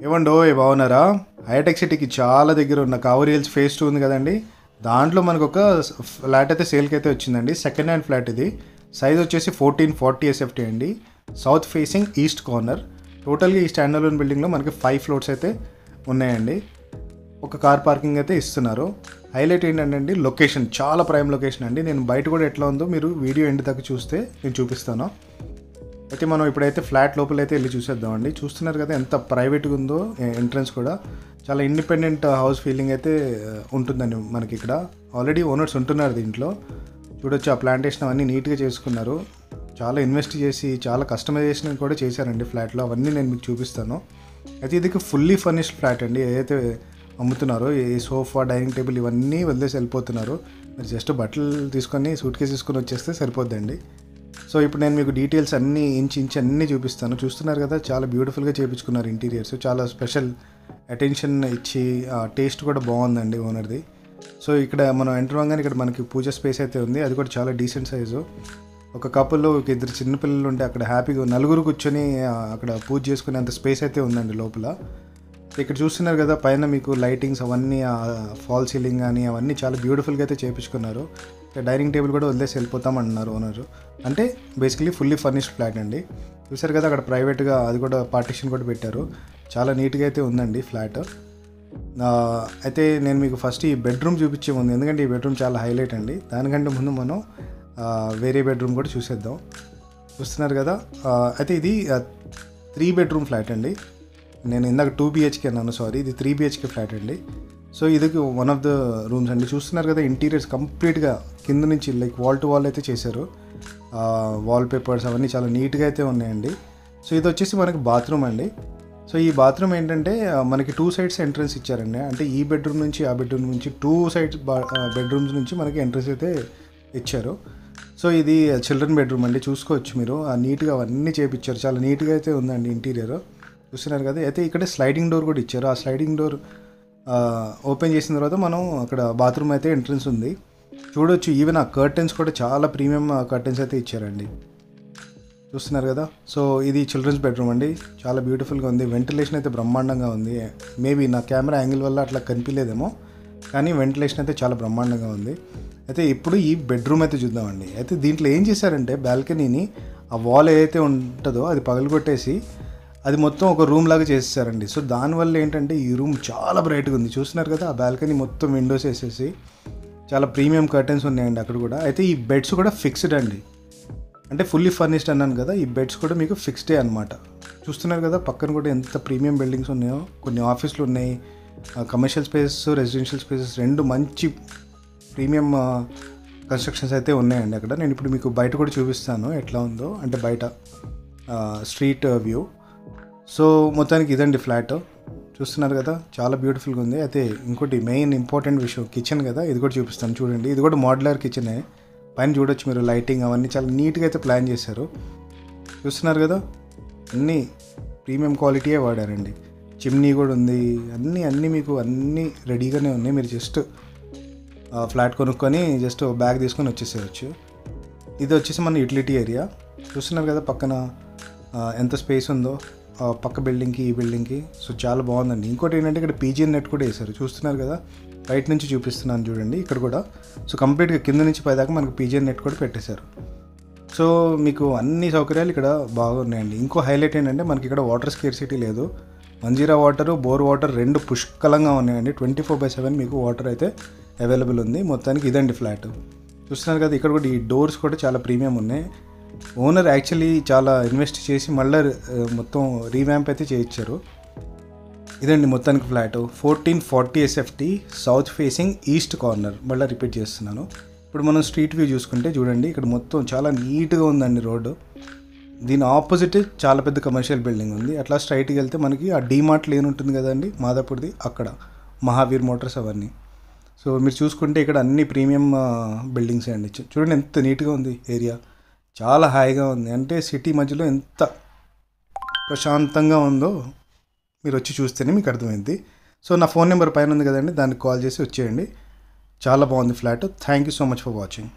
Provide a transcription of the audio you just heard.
ఏమండోయ్ బాగున్నారా? హైటెక్ సిటీకి చాలా దగ్గర ఉన్న కావూరి హిల్స్ ఫేజ్ 2 ఉంది కదండి. దాంట్లో మనకు ఒక ఫ్లాట్ అయితే సేల్కి అయితే వచ్చిందండి. సెకండ్ హ్యాండ్ ఫ్లాట్ ఇది. సైజ్ వచ్చేసి 1440 ఎస్ఎఫ్టీ అండి. South facing east corner. టోటల్గా ఈ స్టాండ్ అలోన్ బిల్డింగ్లో మనకి 5 ఫ్లోర్స్ అయితే ఉన్నాయండి. ఒక కార్ పార్కింగ్ అయితే ఇస్తున్నారు. హైలైట్ ఏంటంటే లొకేషన్ చాలా ప్రైమ్ లొకేషన్ అండి. నేను బయట కూడా ఎట్లా ఉందో మీరు వీడియో ఎండ్ దాకా చూస్తే నేను చూపిస్తాను. అయితే మనం ఇప్పుడైతే ఫ్లాట్ లోపల అయితే వెళ్ళి చూసేద్దామండి. చూస్తున్నారు కదా ఎంత ప్రైవేట్గా ఉందో. ఎంట్రన్స్ కూడా చాలా ఇండిపెండెంట్ హౌస్ ఫీలింగ్ అయితే ఉంటుందండి మనకి ఇక్కడ. ఆల్రెడీ ఓనర్స్ ఉంటున్నారు దీంట్లో. చూడొచ్చు ఆ ప్లాంటేషన్ అవన్నీ నీట్గా చేసుకున్నారు. చాలా ఇన్వెస్ట్ చేసి చాలా కస్టమైజేషన్ కూడా చేశారండి ఫ్లాట్లో. అవన్నీ నేను మీకు చూపిస్తాను. అయితే ఇది ఫుల్లీ ఫర్నిష్డ్ ఫ్లాట్ అండి. ఏదైతే అమ్ముతున్నారో ఈ సోఫా డైనింగ్ టేబుల్ ఇవన్నీ వదిలేసి వెళ్ళిపోతున్నారు. మీరు జస్ట్ బట్టలు తీసుకొని సూట్ కేసు తీసుకొని వచ్చేస్తే సరిపోద్దండి. సో ఇప్పుడు నేను మీకు డీటెయిల్స్ అన్నీ ఇంచ్ అన్నీ చూపిస్తాను. చూస్తున్నారు కదా చాలా బ్యూటిఫుల్గా చేయించుకున్నారు ఇంటీరియర్స్. చాలా స్పెషల్ అటెన్షన్ ఇచ్చి టేస్ట్ కూడా బాగుందండి ఓనర్ది. సో ఇక్కడ మనం ఎంటర్ అవ్వగానే ఇక్కడ మనకి పూజ స్పేస్ అయితే ఉంది. అది కూడా చాలా డీసెంట్ సైజు. ఒక కపుల్లో ఒక ఇద్దరు చిన్నపిల్లలు ఉంటే అక్కడ హ్యాపీగా నలుగురు కూర్చొని అక్కడ పూజ చేసుకునే అంత స్పేస్ అయితే ఉందండి లోపల. ఇక్కడ చూస్తున్నారు కదా పైన మీకు లైటింగ్స్ అవన్నీ ఫాల్ సీలింగ్ కానీ అవన్నీ చాలా బ్యూటిఫుల్గా అయితే చేయించుకున్నారు. డైనింగ్ టేబుల్ కూడా వదిలేసి వెళ్ళిపోతామంటున్నారు ఓనరు. అంటే బేసికలీ ఫుల్లీ ఫర్నిష్డ్ ఫ్లాట్ అండి. చూసారు కదా అక్కడ ప్రైవేట్గా అది కూడా పార్టీషన్ కూడా పెట్టారు. చాలా నీట్గా అయితే ఉందండి ఫ్లాట్. అయితే నేను మీకు ఫస్ట్ ఈ బెడ్రూమ్ చూపించే ముందు, ఎందుకంటే ఈ బెడ్రూమ్ చాలా హైలైట్ అండి. దానికంటే ముందు మనం వేరే బెడ్రూమ్ కూడా చూసేద్దాం. చూస్తున్నారు కదా అయితే ఇది 3 బెడ్రూమ్ ఫ్లాట్ అండి. నేను ఇందాక 2 BHK అన్నాను, సారీ, ఇది 3 BHK ఫ్లాట్ అండి. సో ఇది వన్ ఆఫ్ ద రూమ్స్ అండి. చూస్తున్నారు కదా ఇంటీరియర్స్ కంప్లీట్గా కింద నుంచి లైక్ వాల్ టు వాల్ అయితే చేశారు. వాల్ పేపర్స్ అవన్నీ చాలా నీట్గా అయితే ఉన్నాయండి. సో ఇది వచ్చేసి మనకి బాత్రూమ్ అండి. సో ఈ బాత్రూమ్ ఏంటంటే మనకి 2 సైడ్స్ ఎంట్రన్స్ ఇచ్చారండి. అంటే ఈ బెడ్రూమ్ నుంచి ఆ బెడ్రూమ్ నుంచి 2 సైడ్స్ బెడ్రూమ్స్ నుంచి మనకి ఎంట్రన్స్ అయితే ఇచ్చారు. సో ఇది చిల్డ్రన్ బెడ్రూమ్ అండి. చూసుకోవచ్చు మీరు నీట్గా అవన్నీ చేయించారు. చాలా నీట్గా అయితే ఉందండి ఇంటీరియర్. చూస్తున్నారు కదా. అయితే ఇక్కడ స్లైడింగ్ డోర్ కూడా ఇచ్చారు. ఆ స్లైడింగ్ డోర్ ఓపెన్ చేసిన తర్వాత మనం అక్కడ బాత్రూమ్ అయితే ఎంట్రన్స్ ఉంది. చూడొచ్చు ఈవెన్ ఆ కర్టెన్స్ కూడా చాలా ప్రీమియం కర్టెన్స్ అయితే ఇచ్చారండి. చూస్తున్నారు కదా. సో ఇది చిల్డ్రన్స్ బెడ్రూమ్ అండి. చాలా బ్యూటిఫుల్గా ఉంది. వెంటిలేషన్ అయితే బ్రహ్మాండంగా ఉంది. మేబీ నా కెమెరా యాంగిల్ వల్ల అట్లా కనిపించలేదేమో, కానీ వెంటిలేషన్ అయితే చాలా బ్రహ్మాండంగా ఉంది. అయితే ఇప్పుడు ఈ బెడ్రూమ్ అయితే చూద్దామండి. అయితే దీంట్లో ఏం చేశారంటే బాల్కనీని ఆ వాల్ ఏదైతే ఉంటుందో అది పగలగొట్టేసి అది మొత్తం ఒక రూమ్ లాగా చేసేసారండి. సో దానివల్ల ఏంటంటే ఈ రూమ్ చాలా బ్రైట్గా ఉంది. చూస్తున్నారు కదా ఆ బాల్కనీ మొత్తం విండోస్ వేసేసి చాలా ప్రీమియం కర్టెన్స్ ఉన్నాయండి అక్కడ కూడా. అయితే ఈ బెడ్స్ కూడా ఫిక్స్డ్ అండి. అంటే ఫుల్లీ ఫర్నిష్డ్ అన్నాను కదా, ఈ బెడ్స్ కూడా మీకు ఫిక్స్డే అనమాట. చూస్తున్నారు కదా పక్కన కూడా ఎంత ప్రీమియం బిల్డింగ్స్ ఉన్నాయో. కొన్ని ఆఫీసులు ఉన్నాయి, కమర్షియల్ స్పేసెస్, రెసిడెన్షియల్ స్పేసెస్, రెండు మంచి ప్రీమియం కన్స్ట్రక్షన్స్ అయితే ఉన్నాయండి అక్కడ. నేను ఇప్పుడు మీకు బయట కూడా చూపిస్తాను ఎట్లా ఉందో, అంటే బయట స్ట్రీట్ వ్యూ. సో మొత్తానికి ఇదండి ఫ్లాట్. చూస్తున్నారు కదా చాలా బ్యూటిఫుల్గా ఉంది. అయితే ఇంకోటి మెయిన్ ఇంపార్టెంట్ విషయం కిచెన్ కదా, ఇది కూడా చూపిస్తాను చూడండి. ఇది కూడా మోడ్యులర్ కిచెనే. పైన చూడొచ్చు మీరు లైటింగ్ అవన్నీ చాలా నీట్గా అయితే ప్లాన్ చేశారు. చూస్తున్నారు కదా అన్నీ ప్రీమియం క్వాలిటీయే వాడారండి. చిమ్నీ కూడా ఉంది. అన్నీ మీకు అన్నీ రెడీగానే ఉన్నాయి. మీరు జస్ట్ ఫ్లాట్ కొనుక్కొని జస్ట్ బ్యాగ్ తీసుకొని వచ్చేసేయచ్చు. ఇది వచ్చేసి మన యూటిలిటీ ఏరియా. చూస్తున్నారు కదా పక్కన ఎంత స్పేస్ ఉందో పక్క బిల్డింగ్కి ఈ బిల్డింగ్కి. సో చాలా బాగుందండి. ఇంకోటి ఏంటంటే ఇక్కడ పీజీఎన్ నెట్ కూడా వేశారు. చూస్తున్నారు కదా బయట నుంచి చూపిస్తున్నాను చూడండి ఇక్కడ కూడా. సో కంప్లీట్గా కింద నుంచి పైదాకా మనకు పీజీఎన్ నెట్ కూడా పెట్టేశారు. సో మీకు అన్ని సౌకర్యాలు ఇక్కడ బాగున్నాయండి. ఇంకో హైలైట్ ఏంటంటే మనకి ఇక్కడ వాటర్ స్కేర్సిటీ లేదు. మంజీరా వాటర్, బోర్ వాటర్ రెండు పుష్కలంగా ఉన్నాయండి. 24/7 మీకు వాటర్ అయితే అవైలబుల్ ఉంది. మొత్తానికి ఇదండి ఫ్లాట్. చూస్తున్నారు కదా ఇక్కడ కూడా ఈ డోర్స్ కూడా చాలా ప్రీమియం ఉన్నాయి. ఓనర్ యాక్చువల్లీ చాలా ఇన్వెస్ట్ చేసి మళ్ళీ మొత్తం రీవ్యాంప్ అయితే చేయించారు. ఇదండి మొత్తానికి flat 1440 SFT south facing east corner. మళ్ళీ రిపీట్ చేస్తున్నాను. ఇప్పుడు మనం స్ట్రీట్ వ్యూ చూసుకుంటే చూడండి ఇక్కడ మొత్తం చాలా నీట్గా ఉందండి రోడ్డు. దీని ఆపోజిట్ చాలా పెద్ద కమర్షియల్ బిల్డింగ్ ఉంది. అట్లా స్ట్రైట్కి వెళ్తే మనకి ఆ డీమార్ట్ లేన్ ఉంటుంది కదండి మాదాపూర్ది, అక్కడ మహావీర్ మోటార్స్ అవన్నీ. సో మీరు చూసుకుంటే ఇక్కడ అన్ని ప్రీమియం బిల్డింగ్సే అండి. చూడండి ఎంత నీట్గా ఉంది ఏరియా. చాలా హాయిగా ఉంది. అంటే సిటీ మధ్యలో ఎంత ప్రశాంతంగా ఉందో మీరు వచ్చి చూస్తేనే మీకు అర్థమైంది. సో నా ఫోన్ నెంబర్ పైన ఉంది కదండి, దానికి కాల్ చేసి వచ్చేయండి. చాలా బాగుంది flat. Thank you so much for watching.